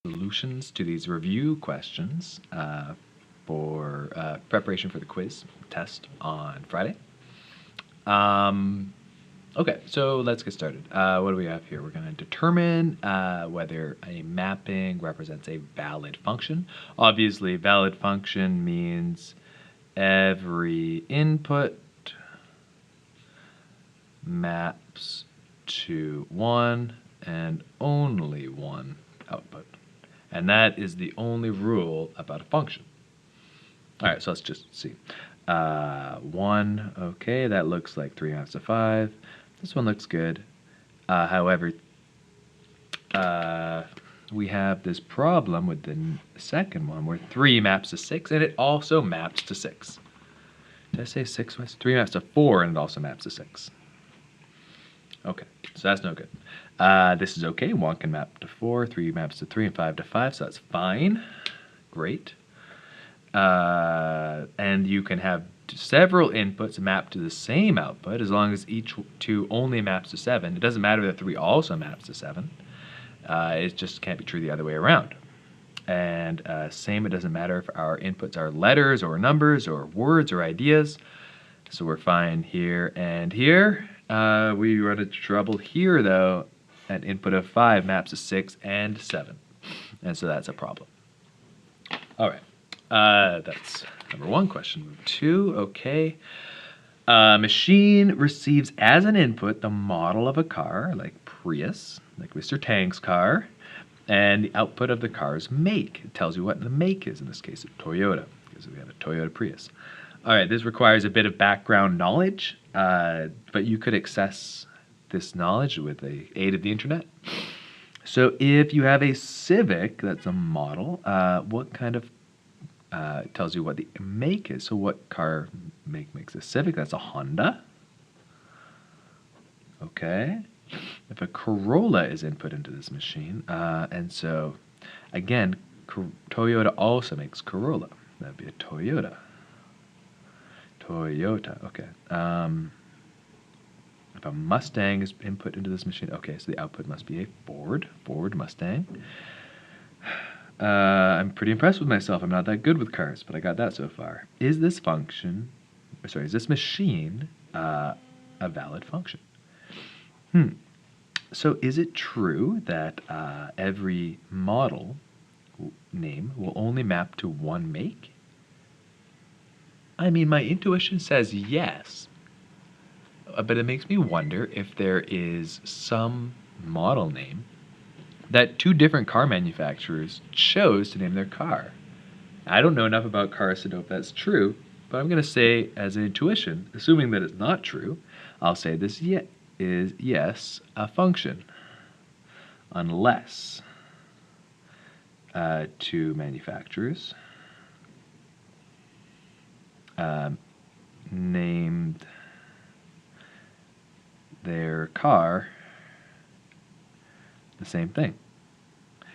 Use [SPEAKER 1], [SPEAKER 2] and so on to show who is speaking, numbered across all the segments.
[SPEAKER 1] solutions to these review questions for preparation for the quiz test on Friday. Okay, so let's get started. What do we have here? We're going to determine whether a mapping represents a valid function. Obviously, valid function means every input maps to one and only one output. And that is the only rule about a function. All right, so let's just see. 1, okay, that looks like 3/2 of 5. This one looks good. However, we have this problem with the second one where 3 maps to 6, and it also maps to 6. Did I say 6 was? 3 maps to 4, and it also maps to 6. Okay, so that's no good. This is okay. 1 can map to 4, 3 maps to 3, and 5 to 5, so that's fine. Great. And you can have several inputs map to the same output as long as each 2 only maps to 7. It doesn't matter if 3 also maps to 7. It just can't be true the other way around. And same, it doesn't matter if our inputs are letters or numbers or words or ideas. So we're fine here and here. We run into trouble here, though. An input of 5 maps to 6 and 7. And so that's a problem. All right. That's number 1. Question 2, okay. Machine receives as an input the model of a car, like Prius, like Mr. Tang's car, and the output of the car's make. It tells you what the make is, in this case, a Toyota, because we have a Toyota Prius. All right, this requires a bit of background knowledge, but you could access this knowledge with the aid of the internet. So if you have a Civic that's a model, what kind of it tells you what the make is. So what car make makes a Civic? That's a Honda. Okay. If a Corolla is input into this machine, and so again, Toyota also makes Corolla. That'd be a Toyota. Toyota. Okay. If a Mustang is input into this machine, okay, so the output must be a Ford. Ford Mustang. I'm pretty impressed with myself. I'm not that good with cars, but I got that so far. Is this machine a valid function? So is it true that every model name will only map to one make? I mean, my intuition says yes, but it makes me wonder if there is some model name that 2 different car manufacturers chose to name their car. I don't know enough about cars to know if that's true, but I'm going to say, as an intuition, assuming that it's not true, I'll say this is yes, a function, unless 2 manufacturers named their car the same thing.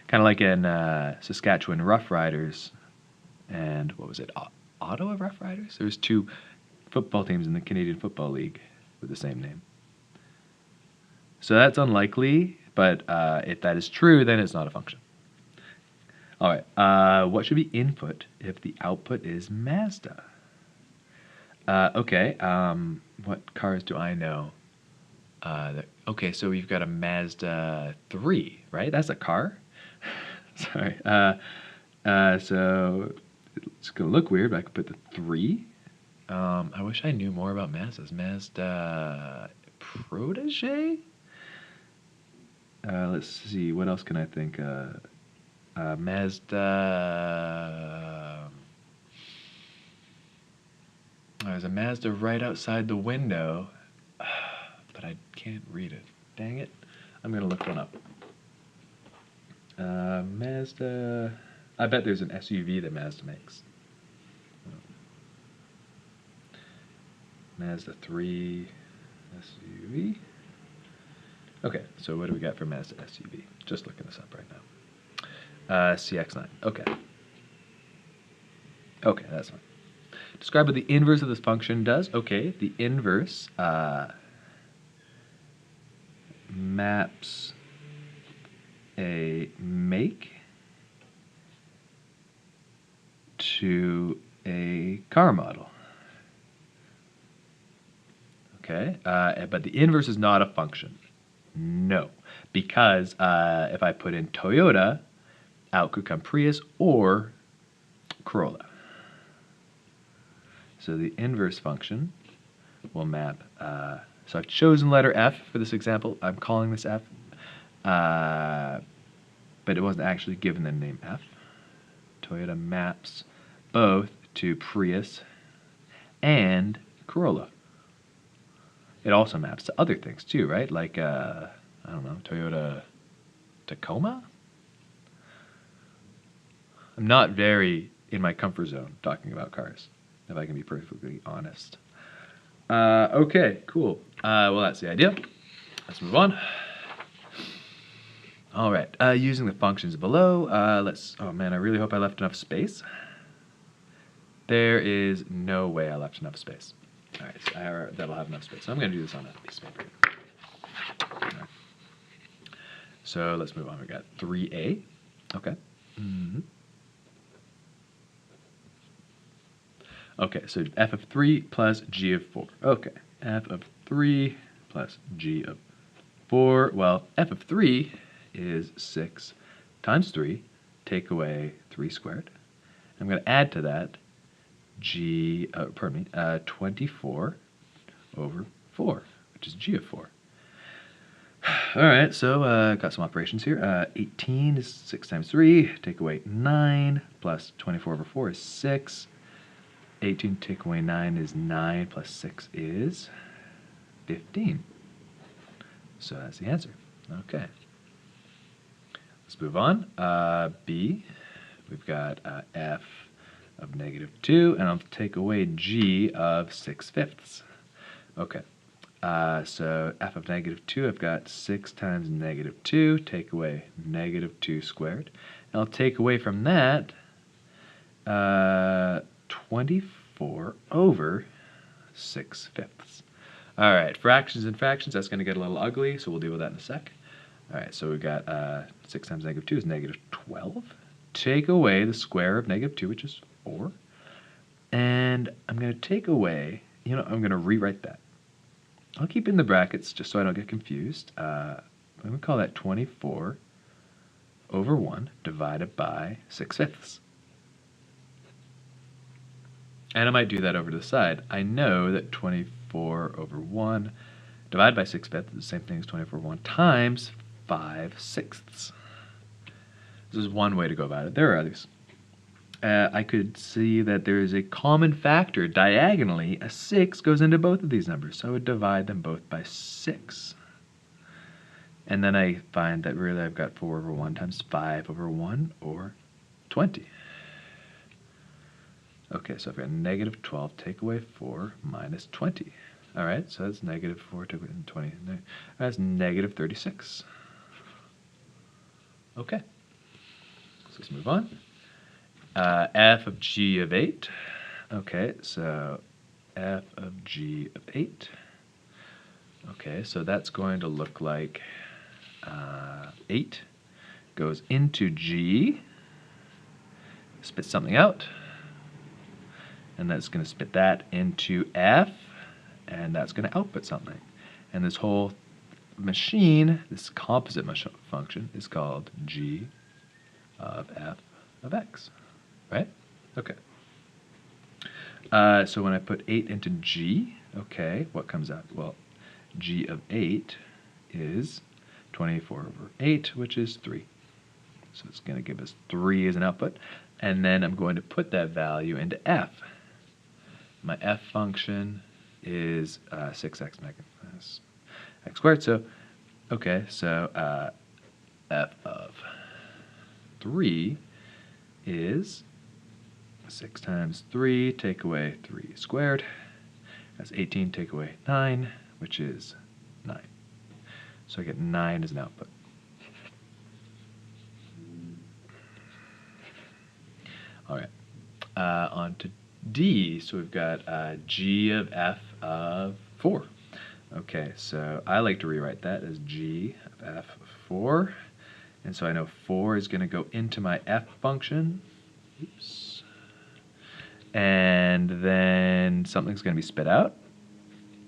[SPEAKER 1] Kind of like in Saskatchewan Roughriders and, what was it, Ottawa Roughriders? There's 2 football teams in the Canadian Football League with the same name. So that's unlikely, but if that is true, then it's not a function. All right, what should be input if the output is Mazda? Okay, what cars do I know? Okay, so we've got a Mazda 3, right? That's a car? Sorry. So it's going to look weird, but I could put the 3. I wish I knew more about Mazdas. Mazda Protege? Let's see, what else can I think? Mazda... There's a Mazda right outside the window, but I can't read it. Dang it. I'm going to look one up. Mazda... I bet there's an SUV that Mazda makes. Mazda 3 SUV. Okay, so what do we got for Mazda SUV? Just looking this up right now. CX-9. Okay. Okay, that's fine. Describe what the inverse of this function does. Okay, the inverse maps a make to a car model. Okay, but the inverse is not a function. No, because if I put in Toyota, out could come Prius or Corolla. So the inverse function will map. So I've chosen letter F for this example. I'm calling this F, but it wasn't actually given the name F. Toyota maps both to Prius and Corolla. It also maps to other things too, right? Like, I don't know, Toyota Tacoma? I'm not very in my comfort zone talking about cars, if I can be perfectly honest. Okay, cool. Well, that's the idea. Let's move on. All right, using the functions below, oh man, I really hope I left enough space. There is no way I left enough space. All right, so that'll have enough space. So I'm going to do this on a piece of paper. All right. So let's move on. We got 3a. Okay. Okay, so f of 3 plus g of 4. Okay, f of 3 plus g of 4. Well, f of 3 is 6 times 3, take away 3 squared. I'm going to add to that 24 over 4, which is g of 4. All right, so got some operations here. 18 is 6 times 3, take away 9, plus 24 over 4 is 6. 18 take away 9 is 9, plus 6 is 15. So that's the answer. Okay. Let's move on. B, we've got f of negative 2, and I'll take away g of 6/5. Okay. So f of negative 2, I've got 6 times negative 2, take away negative 2 squared. And I'll take away from that 24 over 6/5. All right, fractions and fractions, that's going to get a little ugly, so we'll deal with that in a sec. All right, so we've got 6 times negative 2 is negative 12. Take away the square of negative 2, which is 4. And I'm going to take away, I'm going to rewrite that. I'll keep it in the brackets just so I don't get confused. I'm going to call that 24 over 1 divided by 6/5. And I might do that over to the side. I know that 24 over 1 divided by 6/5 is the same thing as 24 over 1 times 5/6. This is one way to go about it. There are others. I could see that there is a common factor diagonally. A 6 goes into both of these numbers, so I would divide them both by 6. And then I find that really I've got 4 over 1 times 5 over 1, or 20. Okay, so I've got negative 12, take away 4, minus 20. All right, so that's negative 4, take away 20. That's negative 36. Okay, so let's move on. F of g of 8. Okay, so f of g of 8. Okay, so that's going to look like 8 goes into g, spit something out, and that's going to spit that into f, and that's going to output something. And this whole machine, this composite function, is called g of f of x. Right? Okay. So when I put 8 into g, okay, what comes out? Well, g of 8 is 24 over 8, which is 3. So it's going to give us 3 as an output. And then I'm going to put that value into f. My f function is 6x minus x squared. So, okay, so f of 3 is 6 times 3, take away 3 squared. That's 18, take away 9, which is 9. So I get 9 as an output. All right, on to D. So we've got g of f of 4. Okay, so I like to rewrite that as g of f of 4. And so I know 4 is going to go into my f function. Oops. And then something's going to be spit out.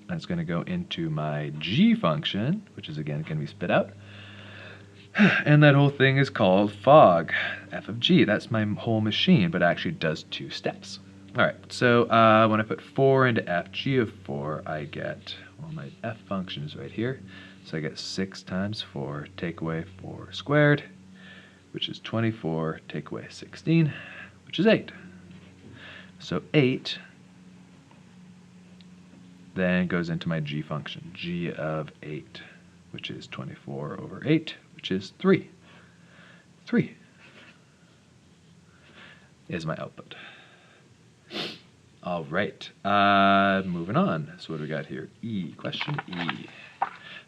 [SPEAKER 1] That's going to go into my g function, which is again going to be spit out. And that whole thing is called fog, f of g. That's my whole machine, but it actually does 2 steps. All right, so when I put 4 into f, g of 4, I get, well, my f function is right here. So I get 6 times 4, take away 4 squared, which is 24, take away 16, which is 8. So 8 then goes into my g function, g of 8, which is 24 over 8, which is 3. 3 is my output. All right, moving on. So what do we got here? E, question E.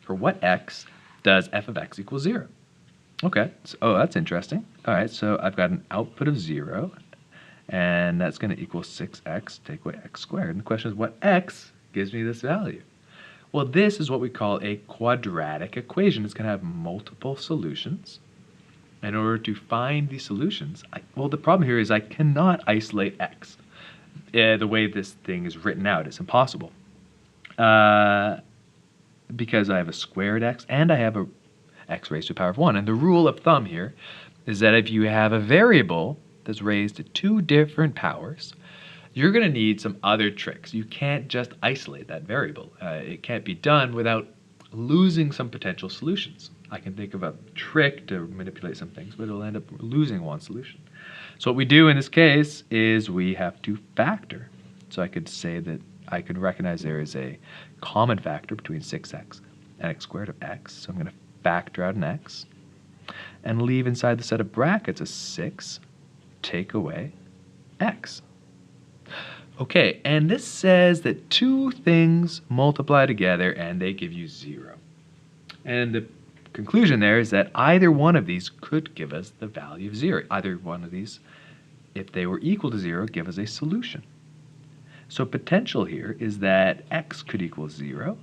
[SPEAKER 1] For what x does f of x equal 0? Okay, so, oh, that's interesting. All right, so I've got an output of 0, and that's going to equal 6x, take away x squared. And the question is, what x gives me this value? Well, this is what we call a quadratic equation. It's going to have multiple solutions. In order to find these solutions, well, the problem here is I cannot isolate x. The way this thing is written out, it's impossible. Because I have a squared x and I have a x raised to the power of 1. And the rule of thumb here is that if you have a variable that's raised to 2 different powers, you're going to need some other tricks. You can't just isolate that variable. It can't be done without losing some potential solutions. I can think of a trick to manipulate some things, but it'll end up losing one solution. So what we do in this case is we have to factor. So I could say that I could recognize there is a common factor between 6x and x squared of x. So I'm going to factor out an x and leave inside the set of brackets a 6, take away x. Okay, and this says that 2 things multiply together and they give you 0. And the conclusion there is that either one of these could give us the value of 0. Either one of these, if they were equal to 0, give us a solution. So potential here is that x could equal 0,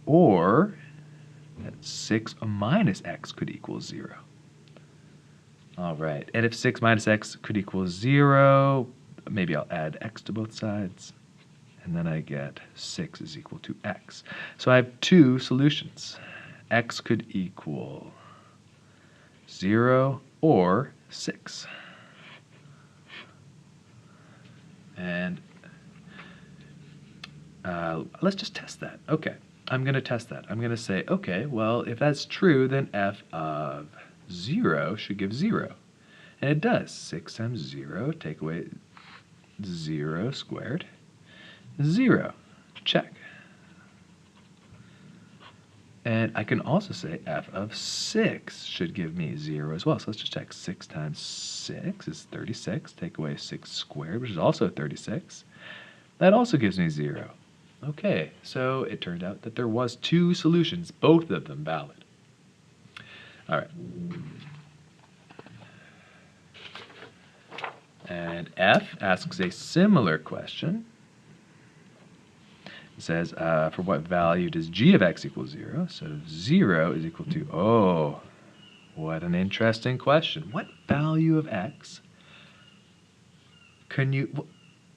[SPEAKER 1] or that 6 minus x could equal 0. All right, and if 6 minus x could equal 0, maybe I'll add x to both sides, and then I get 6 is equal to x. So I have 2 solutions. X could equal 0 or 6. And let's just test that. Okay, I'm going to test that. I'm going to say, okay, well, if that's true, then f of 0 should give 0. And it does. 6 times 0, take away 0 squared, 0. Check. And I can also say f of 6 should give me 0 as well. So let's just check. 6 times 6 is 36. Take away 6 squared, which is also 36. That also gives me 0. Okay, so it turned out that there was 2 solutions, both of them valid. All right. And F asks a similar question. It says, for what value does g of x equal 0? So 0 is equal to, oh, what an interesting question. What value of x can you,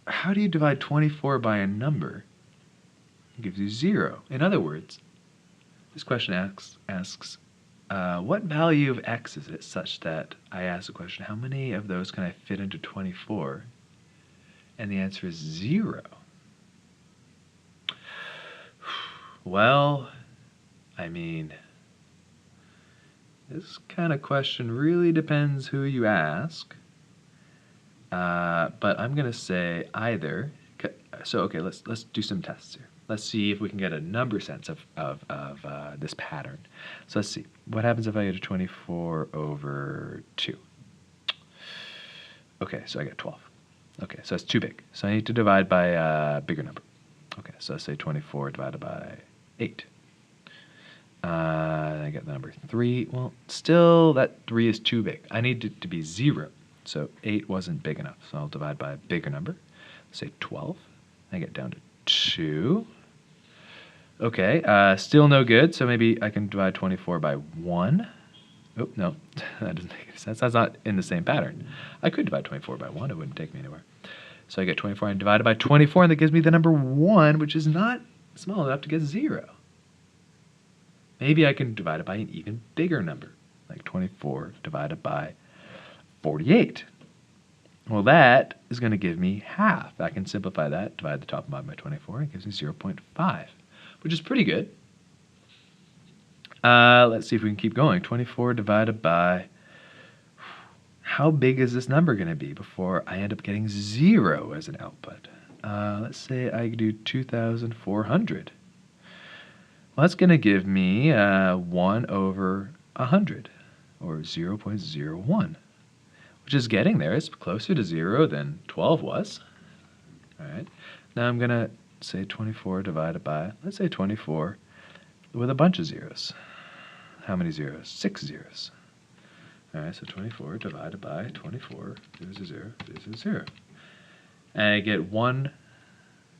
[SPEAKER 1] how do you divide 24 by a number? It gives you 0. In other words, this question asks what value of x is it such that I ask the question, how many of those can I fit into 24? And the answer is 0. Well, I mean, this kind of question really depends who you ask. But I'm going to say either. So, okay, let's do some tests here. Let's see if we can get a number sense of this pattern. So let's see. What happens if I get a 24 over 2? Okay, so I get 12. Okay, so it's too big. So I need to divide by a bigger number. Okay, so let's say 24 divided by 8. I get the number 3. Well, still that 3 is too big. I need it to be 0. So 8 wasn't big enough. So I'll divide by a bigger number. Let's say 12. I get down to 2. Okay, still no good. So maybe I can divide 24 by 1. Oh, no, that doesn't make any sense. That's not in the same pattern. I could divide 24 by 1. It wouldn't take me anywhere. So I get 24 and divided by 24, and that gives me the number 1, which is not small enough to get 0. Maybe I can divide it by an even bigger number, like 24 divided by 48. Well, that is going to give me half. I can simplify that, divide the top and bottom by 24, and it gives me 0.5, which is pretty good. Let's see if we can keep going. 24 divided by... How big is this number going to be before I end up getting 0 as an output? Let's say I do 2,400. Well, that's going to give me 1 over 100, or 0.01, which is getting there. It's closer to 0 than 12 was. All right. Now I'm going to say 24 divided by, let's say 24 with a bunch of zeros. How many zeros? 6 zeros. All right, so 24 divided by 24, 0, 0. And I get 1 to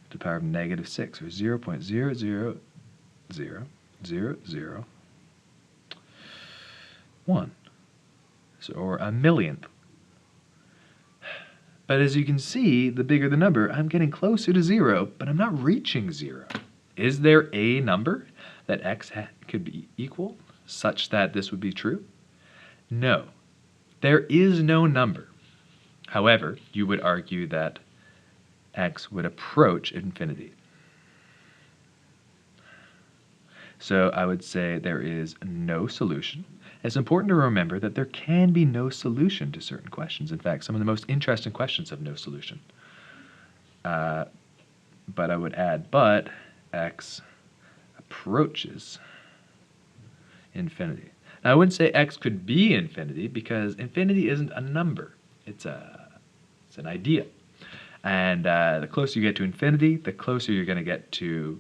[SPEAKER 1] the power of negative 6, or 0.0000001. So, or a millionth. But as you can see, the bigger the number, I'm getting closer to 0, but I'm not reaching 0. Is there a number that x could be equal such that this would be true? No, there is no number. However, you would argue that x would approach infinity. So I would say there is no solution. It's important to remember that there can be no solution to certain questions. In fact, some of the most interesting questions have no solution. But I would add, but x approaches infinity. Now, I wouldn't say x could be infinity, because infinity isn't a number. It's an idea. And the closer you get to infinity, the closer you're going to get to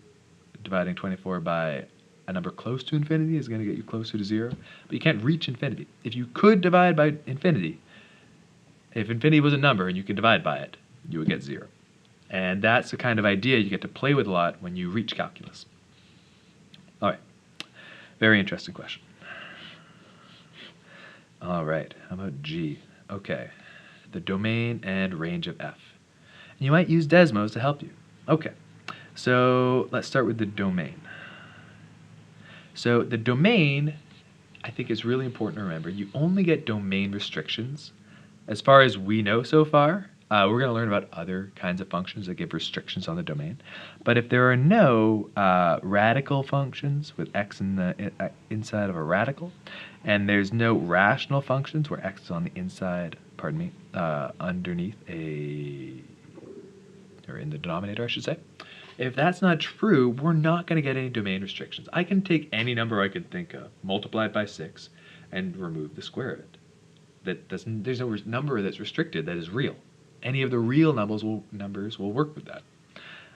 [SPEAKER 1] dividing 24 by a number close to infinity is going to get you closer to 0. But you can't reach infinity. If you could divide by infinity, if infinity was a number and you could divide by it, you would get 0. And that's the kind of idea you get to play with a lot when you reach calculus. All right. Very interesting question. All right, how about G? Okay, the domain and range of f. And you might use Desmos to help you. Okay, so let's start with the domain. So the domain, I think, is really important to remember. You only get domain restrictions. As far as we know so far, we're going to learn about other kinds of functions that give restrictions on the domain. But if there are no radical functions with x in the inside of a radical, and there's no rational functions where x is on the inside, underneath or in the denominator, I should say. If that's not true, we're not going to get any domain restrictions. I can take any number I can think of, multiply it by 6, and remove the square of it. There's no number that's restricted that is real. Any of the real numbers will work with that.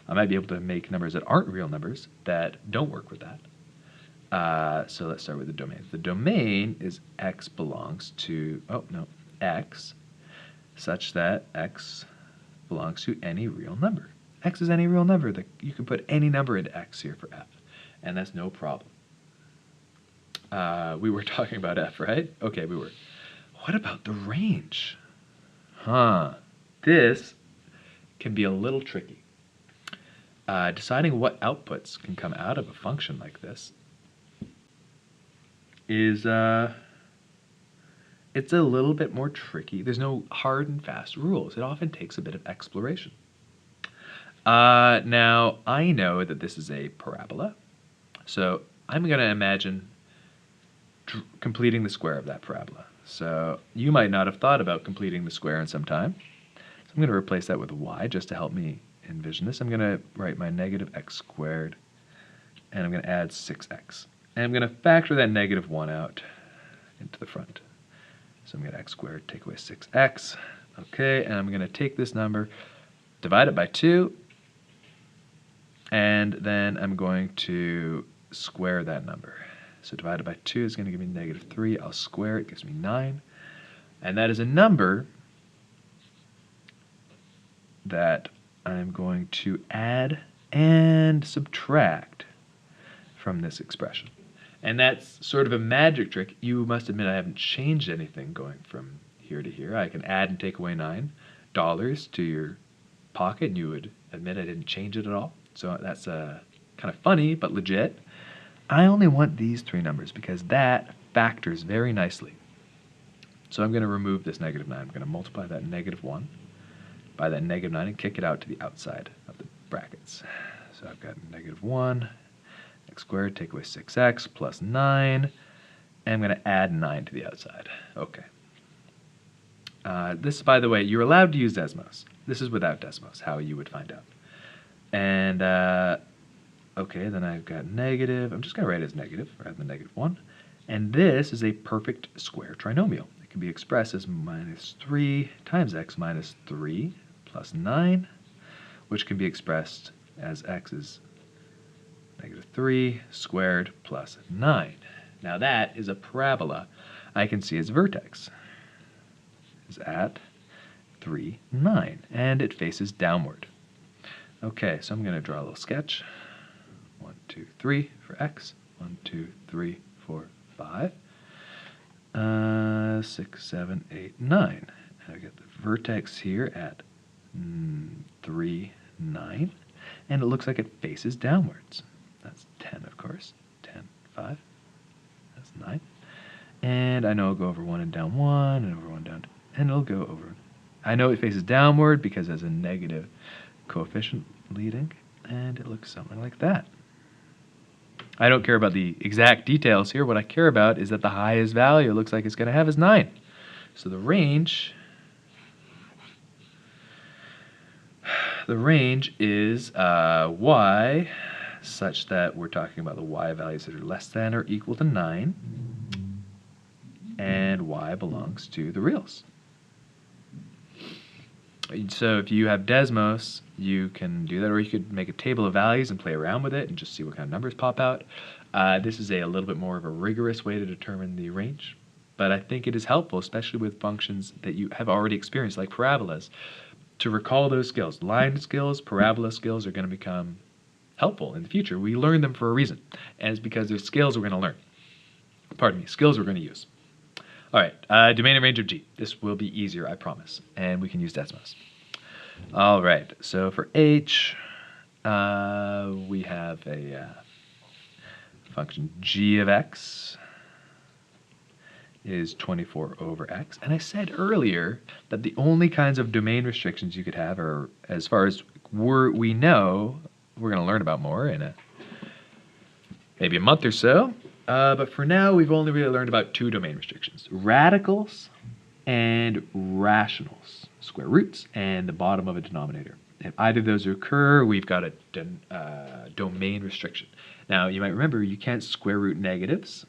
[SPEAKER 1] I might be able to make numbers that aren't real numbers that don't work with that. So let's start with the domain. The domain is x belongs to, x, such that x belongs to any real number. X is any real number. You can put any number into x here for f, and that's no problem. We were talking about f, right? Okay, we were. What about the range? This can be a little tricky. Deciding what outputs can come out of a function like this is it's a little bit more tricky. There's no hard and fast rules. It often takes a bit of exploration. Now, I know that this is a parabola, so I'm going to imagine completing the square of that parabola. So you might not have thought about completing the square in some time. So I'm going to replace that with y just to help me envision this. I'm going to write my negative x squared, and I'm going to add 6x. And I'm going to factor that negative 1 out into the front. So I'm going to x squared, take away 6x. Okay, and I'm going to take this number, divide it by 2, and then I'm going to square that number. So divided by 2 is going to give me negative 3. I'll square it, gives me 9. And that is a number that I'm going to add and subtract from this expression. And that's sort of a magic trick. You must admit I haven't changed anything going from here to here. I can add and take away $9 to your pocket and you would admit I didn't change it at all. So that's kind of funny, but legit. I only want these three numbers because that factors very nicely. So I'm going to remove this -9. I'm going to multiply that -1 by that -9 and kick it out to the outside of the brackets. So I've got -1, x squared, take away 6x, plus 9, and I'm going to add 9 to the outside. Okay. This, by the way, you're allowed to use Desmos. This is without Desmos, how you would find out. And, okay, then I've got negative. I'm just going to write it as negative rather than -1. And this is a perfect square trinomial. It can be expressed as -3 times x minus 3 plus 9, which can be expressed as x is -3 squared plus 9. Now that is a parabola I can see its vertex is at 3, 9, and it faces downward. Okay, so I'm going to draw a little sketch. 1, 2, 3 for x. 1, 2, 3, 4, 5. 6, 7, 8, 9. And I get the vertex here at 3, 9. And it looks like it faces downwards. That's 10, of course. 10, 5. That's 9. And I know it'll go over 1 and down 1, and over 1 down 2, and it'll go over. I know it faces downward because there's a negative coefficient leading, and it looks something like that. I don't care about the exact details here. What I care about is that the highest value it looks like it's going to have is 9. So the range is y such that we're talking about the y values that are less than or equal to 9, and y belongs to the reals. So if you have Desmos, you can do that, or you could make a table of values and play around with it and just see what kind of numbers pop out. This is a little bit more of a rigorous way to determine the range, but I think it is helpful, especially with functions that you have already experienced, like parabolas, to recall those skills. Line skills, parabola skills are going to become helpful in the future. We learn them for a reason, and it's because they're skills we're going to learn. Pardon me, skills we're going to use. All right, domain and range of G. This will be easier, I promise, and we can use Desmos. All right, so for H, we have a function g of x is 24 over x. And I said earlier that the only kinds of domain restrictions you could have are, as far as we know, we're going to learn about more in maybe a month or so. But for now, we've only really learned about 2 domain restrictions: radicals and rationals, square roots, and the bottom of a denominator. If either of those occur, we've got a domain restriction. Now, you might remember you can't square root negatives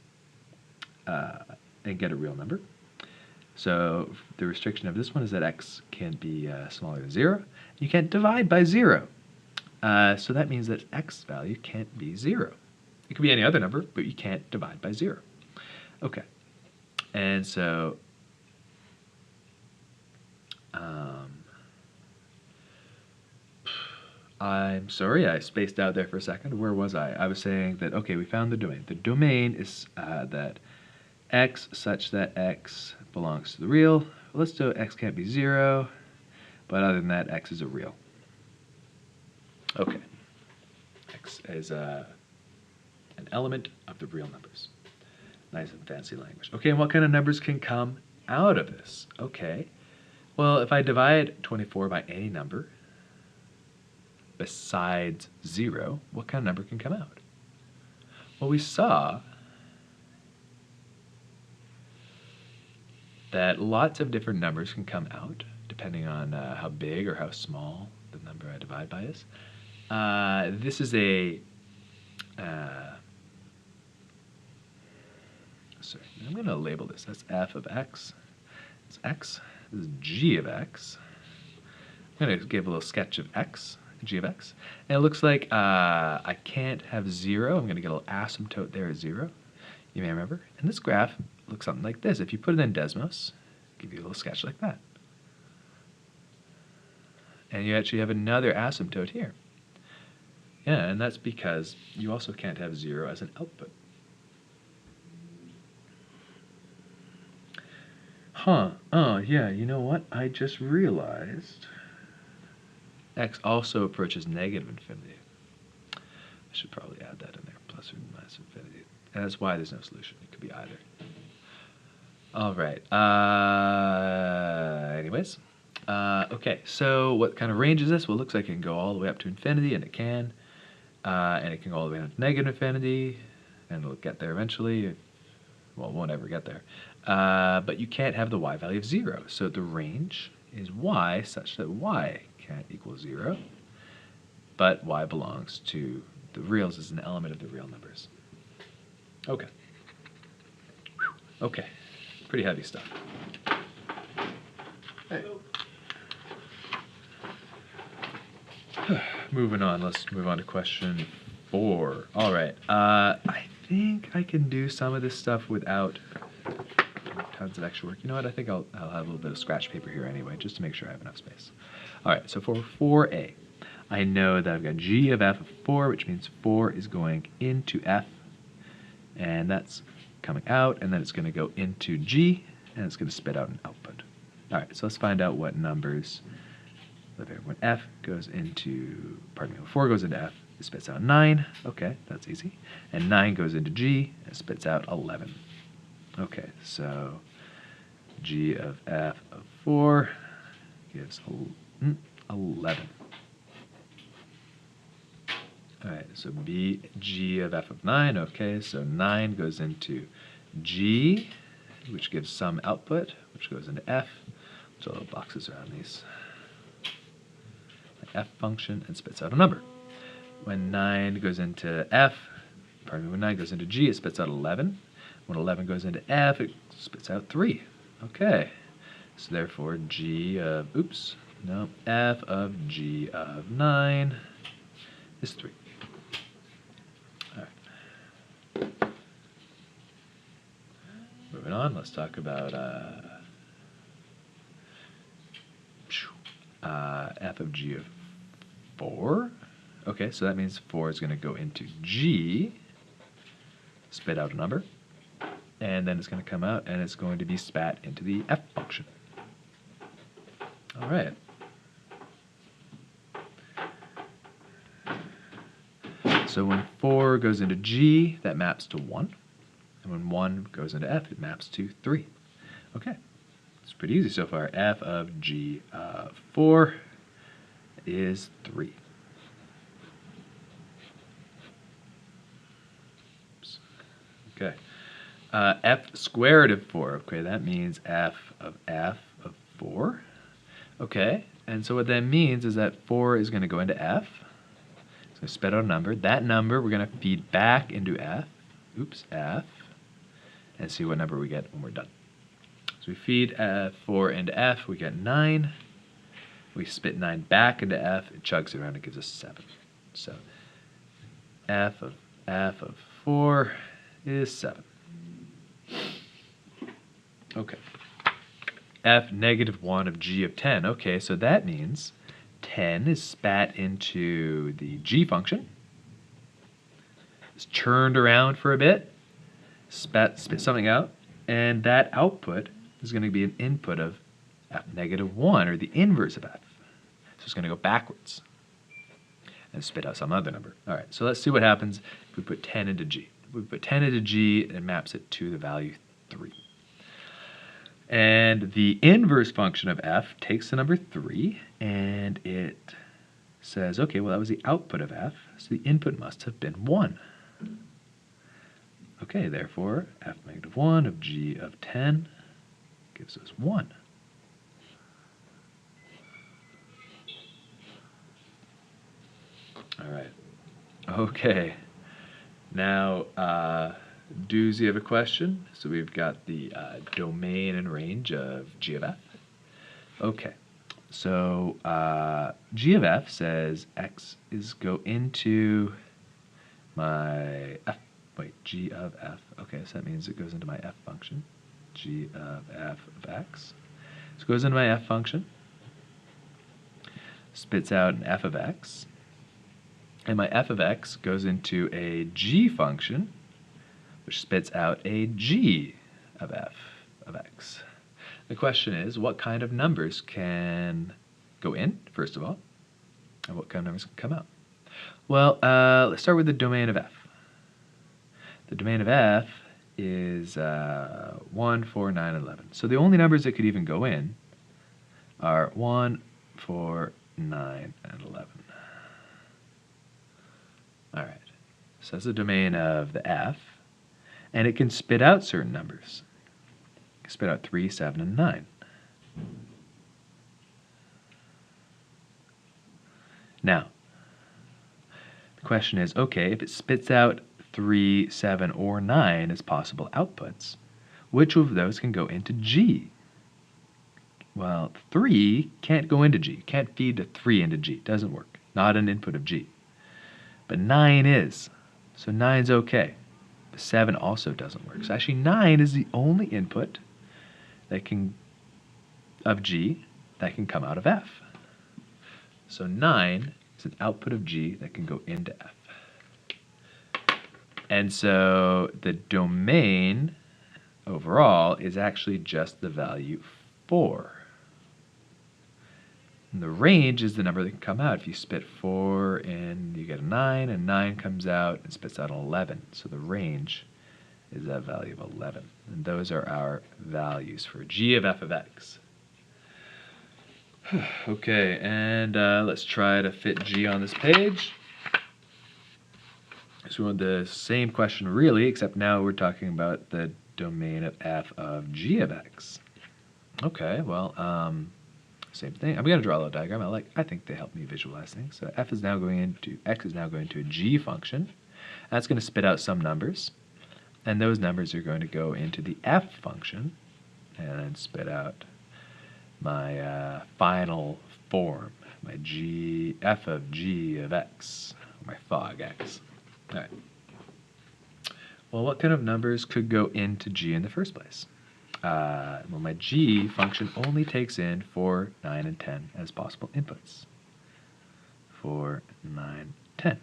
[SPEAKER 1] and get a real number. So the restriction of this one is that x can be smaller than 0. You can't divide by 0. So that means that x value can't be 0. It could be any other number, but you can't divide by 0. Okay. And so I'm sorry, I spaced out there for a second. Where was I? I was saying that, okay, we found the domain. The domain is that x such that x belongs to the real. Well, let's do x can't be 0, but other than that, x is a real. Okay. X is an element of the real numbers. Nice and fancy language. Okay, and what kind of numbers can come out of this? Okay. Well, if I divide 24 by any number besides 0, what kind of number can come out? Well, we saw that lots of different numbers can come out depending on how big or how small the number I divide by is. This is a sorry, I'm going to label this. That's f of x. It's x. This is g of x. I'm going to give a little sketch of x, g of x. And it looks like I can't have 0. I'm going to get a little asymptote there at 0. You may remember. And this graph looks something like this. If you put it in Desmos, give you a little sketch like that. And you actually have another asymptote here. Yeah, and that's because you also can't have 0 as an output. Huh, oh yeah, you know what? I just realized x also approaches negative infinity. I should probably add that in there, plus or minus infinity. And that's why there's no solution. It could be either. All right. Anyways. Okay, so what kind of range is this? Well, it looks like it can go all the way up to infinity, and it can. And it can go all the way down to negative infinity, and it'll get there eventually. Well, it won't ever get there. But you can't have the y value of 0. So the range is y such that y can't equal 0, but y belongs to the reals as an element of the real numbers. Okay. Okay. Pretty heavy stuff. Hey. Moving on. Let's move on to question 4. All right. I think I can do some of this stuff without tons of extra work. You know what? I think I'll have a little bit of scratch paper here anyway, just to make sure I have enough space. All right. So for 4a, I know that I've got g of f of 4, which means 4 is going into f, and that's coming out, and then it's going to go into g, and it's going to spit out an output. All right. So let's find out what numbers. When f goes into, pardon me, when 4 goes into f, it spits out 9. Okay, that's easy. And 9 goes into g, and it spits out 11. Okay, so g of f of 4 gives 11. All right, so b g of f of 9. Okay, so 9 goes into g, which gives some output, which goes into f. So little boxes around these. F function, and spits out a number. When 9 goes into f, pardon me, when 9 goes into g, it spits out 11. When 11 goes into f, it spits out 3. Okay, so therefore g of, f of g of 9 is 3. All right. Moving on, let's talk about f of g of 4. Okay, so that means 4 is going to go into g, spit out a number, and then it's going to come out and it's going to be spat into the f function. All right. So when 4 goes into g, that maps to 1. And when 1 goes into f, it maps to 3. Okay, it's pretty easy so far. F of g of 4 is 3. Oops. Okay. F squared of 4. Okay, that means f of 4. Okay, and so what that means is that 4 is going to go into f. It's going to spit out a number. That number we're going to feed back into f. F. And see what number we get when we're done. So we feed 4 into f, we get 9. We spit 9 back into f, it chugs it around, it gives us 7. So f of 4 is 7. Okay. F negative 1 of g of 10. Okay, so that means 10 is spat into the g function. It's churned around for a bit, spit something out, and that output is going to be an input of f negative 1, or the inverse of f. So it's going to go backwards and spit out some other number. All right, so let's see what happens if we put 10 into g. If we put 10 into g, it maps it to the value 3. And the inverse function of f takes the number 3, and it says, okay, well, that was the output of f, so the input must have been 1. Okay, therefore, f negative 1 of g of 10 gives us 1. All right. Okay. Now, doozy of a question. So we've got the domain and range of g of f. Okay. So g of f says x is go into my f. Wait, g of f. Okay, so that means it goes into my f function. G of f of x. So it goes into my f function. Spits out an f of x. And my f of x goes into a g function, which spits out a g of f of x. The question is, what kind of numbers can go in, first of all? And what kind of numbers can come out? Well, let's start with the domain of f. The domain of f is 1, 4, 9, 11. So the only numbers that could even go in are 1, 4, 9, and 11. All right. So that's the domain of the f. And it can spit out certain numbers. It can spit out 3, 7, and 9. Now, the question is, okay, if it spits out 3, 7, or 9 as possible outputs, which of those can go into G? Well, 3 can't go into G. Can't feed a 3 into G. Doesn't work. Not an input of G. But 9 is. So 9's okay. The 7 also doesn't work. So actually 9 is the only input that can of G that can come out of F. So 9 is an output of G that can go into F. And so the domain overall is actually just the value 4. And the range is the number that can come out. If you spit 4 in, you get a 9, and 9 comes out and spits out an 11. So the range is that value of 11. And those are our values for G of f of x. Okay, and let's try to fit G on this page. So we want the same question really, except now we're talking about the domain of f of G of x. Okay, well, same thing. I'm going to draw a little diagram. I think they help me visualize things. So x is now going into a G function. That's going to spit out some numbers. And those numbers are going to go into the f function and then spit out my final form, my f of G of x, my fog x. All right. Well, what kind of numbers could go into G in the first place? Well, my G function only takes in 4, 9, and 10 as possible inputs. 4, 9, 10.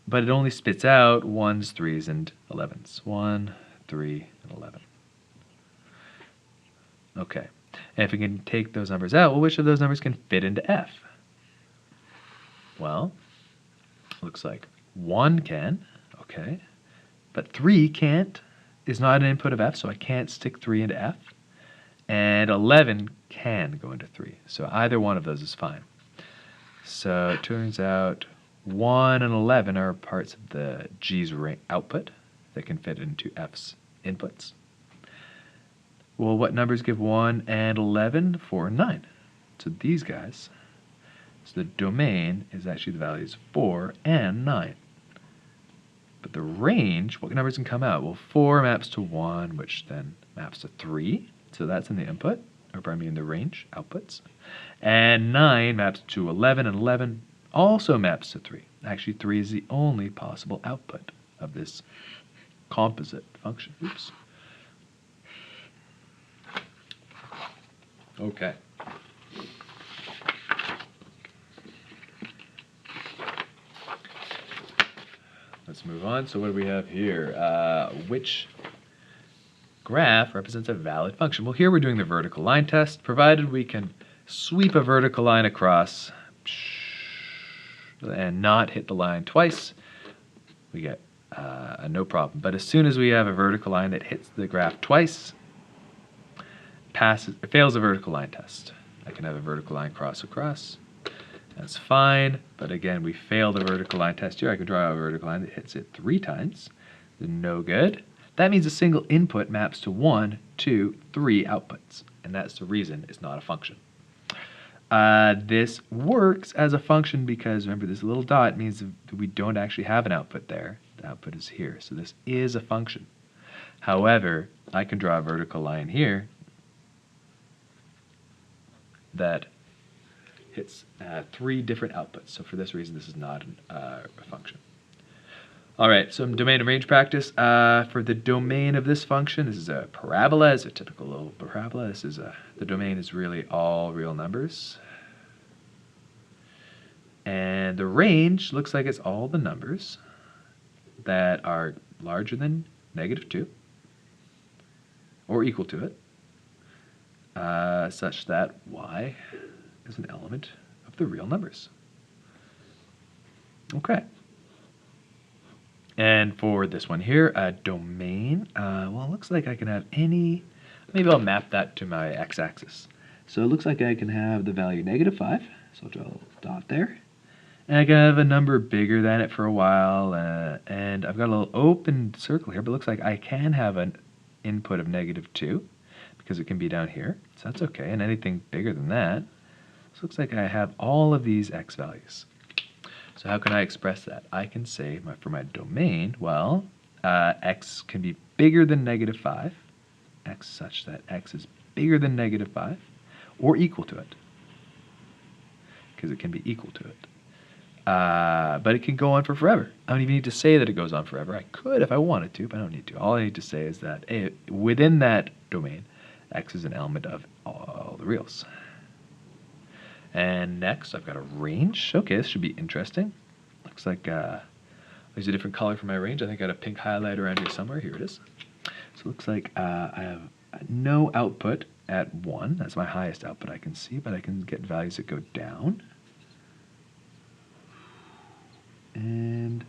[SPEAKER 1] But it only spits out 1s, 3s, and 11s. 1, 3, and 11. Okay. And if we can take those numbers out, well, which of those numbers can fit into F? Well, looks like 1 can, okay, but 3 can't, is not an input of F, so I can't stick 3 into F, and 11 can go into 3, so either one of those is fine. So it turns out 1 and 11 are parts of the G's output that can fit into F's inputs. Well, what numbers give 1 and 11? 4 and 9. So these guys. So the domain is actually the values 4 and 9. But the range, what numbers can come out? Well, 4 maps to 1, which then maps to 3. So that's in the input, or pardon me, in the range, outputs. And 9 maps to 11, and 11 also maps to 3. Actually, 3 is the only possible output of this composite function. Oops. Okay. Let's move on. So what do we have here? Which graph represents a valid function? Well, here we're doing the vertical line test, provided we can sweep a vertical line across and not hit the line twice, we get no problem. But as soon as we have a vertical line that hits the graph twice, it fails the vertical line test. I can have a vertical line cross across. That's fine, but again, we fail the vertical line test here. I could draw a vertical line that hits it 3 times. No good. That means a single input maps to 1, 2, 3 outputs, and that's the reason it's not a function. This works as a function because, remember, this little dot means that we don't actually have an output there. The output is here, so this is a function. However, I can draw a vertical line here that hits 3 different outputs. So for this reason, this is not a function. All right, so domain and range practice. For the domain of this function, this is a parabola. It's a typical little parabola. This is the domain is really all real numbers. And the range looks like it's all the numbers that are larger than -2 or equal to it, such that y is an element of the real numbers. Okay. And for this one here, a domain, well, it looks like I can have any, maybe I'll map that to my x-axis. So it looks like I can have the value -5, so I'll draw a little dot there. And I can have a number bigger than it for a while, and I've got a little open circle here, but it looks like I can have an input of -2, because it can be down here, so that's okay, and anything bigger than that. So it looks like I have all of these x values. So how can I express that? I can say for my domain, well, x can be bigger than -5, x such that x is bigger than -5, or equal to it, because it can be equal to it. But it can go on for forever. I don't even need to say that it goes on forever. I could if I wanted to, but I don't need to. All I need to say is that within that domain, x is an element of all the reals. And next, I've got a range. Okay, this should be interesting. Looks like there's a different color for my range. I think I got a pink highlight around here somewhere. Here it is. So it looks like I have no output at 1. That's my highest output I can see, but I can get values that go down. And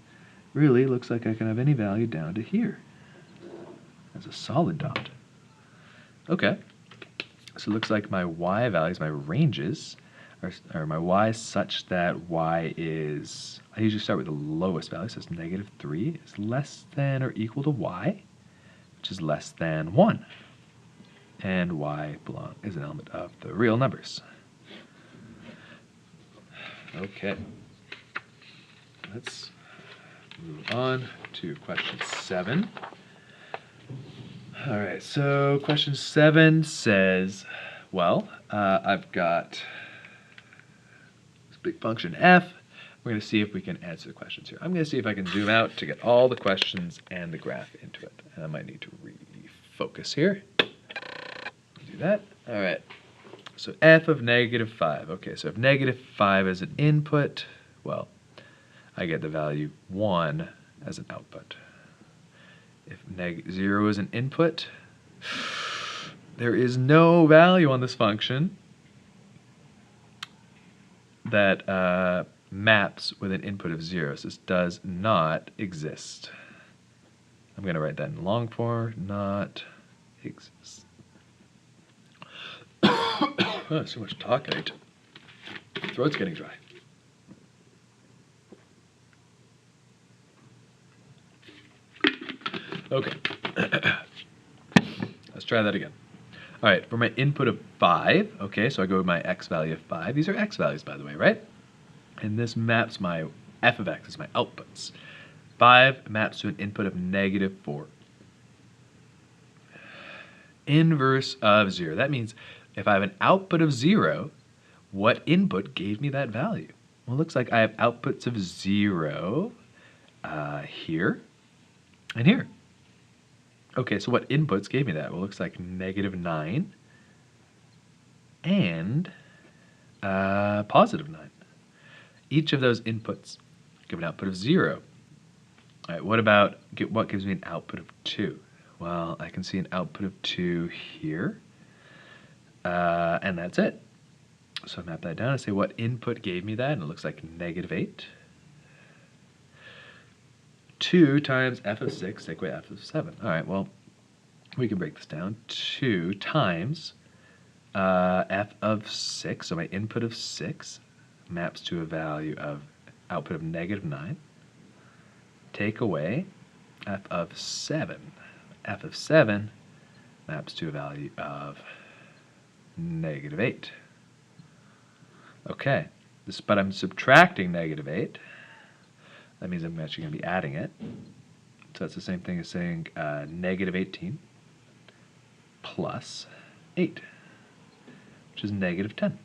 [SPEAKER 1] really looks like I can have any value down to here as a solid dot. Okay, so it looks like my y values, my ranges, are my y such that y is, I usually start with the lowest value, so it's -3 is less than or equal to y, which is less than 1. And y is an element of the real numbers. Okay. Let's move on to question 7. All right, so question 7 says, well, I've got this big function f. We're going to see if we can answer the questions here. I'm going to see if I can zoom out to get all the questions and the graph into it. And I might need to refocus here. Do that. All right. So f of -5. Okay, so if -5 is an input, well, I get the value 1 as an output. If 0 is an input, there is no value on this function that maps with an input of 0. So this does not exist. I'm going to write that in long form, not exist. Oh, so much talk, throat's getting dry. Okay, let's try that again. All right, for my input of 5, okay, so I go with my x value of 5. These are x values, by the way, right? And this maps my f of x as my outputs. 5 maps to an input of -4. Inverse of 0. That means if I have an output of 0, what input gave me that value? Well, it looks like I have outputs of 0 here and here. Okay, so what inputs gave me that? Well, it looks like -9 and +9. Each of those inputs give an output of 0. All right, what gives me an output of 2? Well, I can see an output of 2 here, and that's it. So I map that down and say what input gave me that, and it looks like -8. 2 times f of 6, take away f of 7. All right, well, we can break this down. 2 times f of 6, so my input of 6 maps to a value of output of -9. Take away f of 7. F of 7 maps to a value of -8. Okay, but I'm subtracting -8. That means I'm actually going to be adding it. So that's the same thing as saying -18 plus 8, which is -10.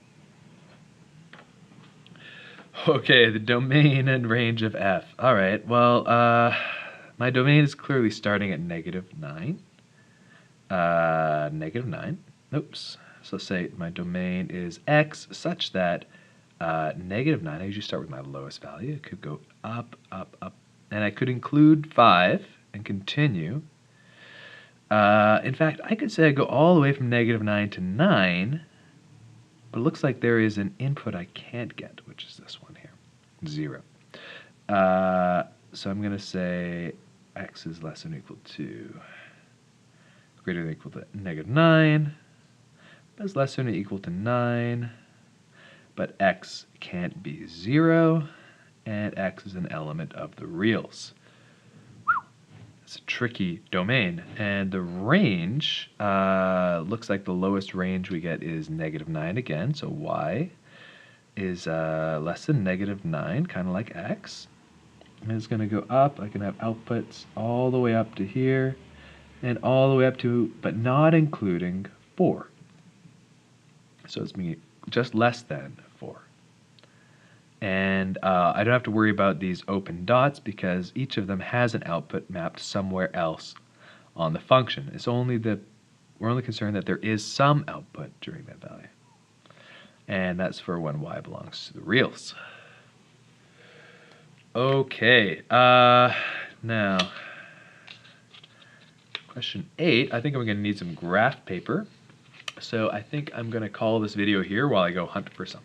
[SPEAKER 1] Okay, the domain and range of f. All right, well, my domain is clearly starting at -9. -9. Oops. So say my domain is x such that -9, I usually start with my lowest value. It could go up, up, up. And I could include 5 and continue. In fact, I could say I go all the way from -9 to 9, but it looks like there is an input I can't get, which is this one here, 0. So I'm going to say x is less than or equal to, greater than or equal to -9. Is less than or equal to 9. But x can't be 0, and x is an element of the reals. It's a tricky domain. And the range looks like the lowest range we get is -9 again, so y is less than -9, kind of like x. And it's going to go up. I can have outputs all the way up to here, and all the way up to, but not including 4. So it's just less than 4. And I don't have to worry about these open dots because each of them has an output mapped somewhere else on the function. We're only concerned that there is some output during that value. And that's for when y belongs to the reals. Okay, now, question 8, I think I'm going to need some graph paper. So I think I'm going to call this video here while I go hunt for some.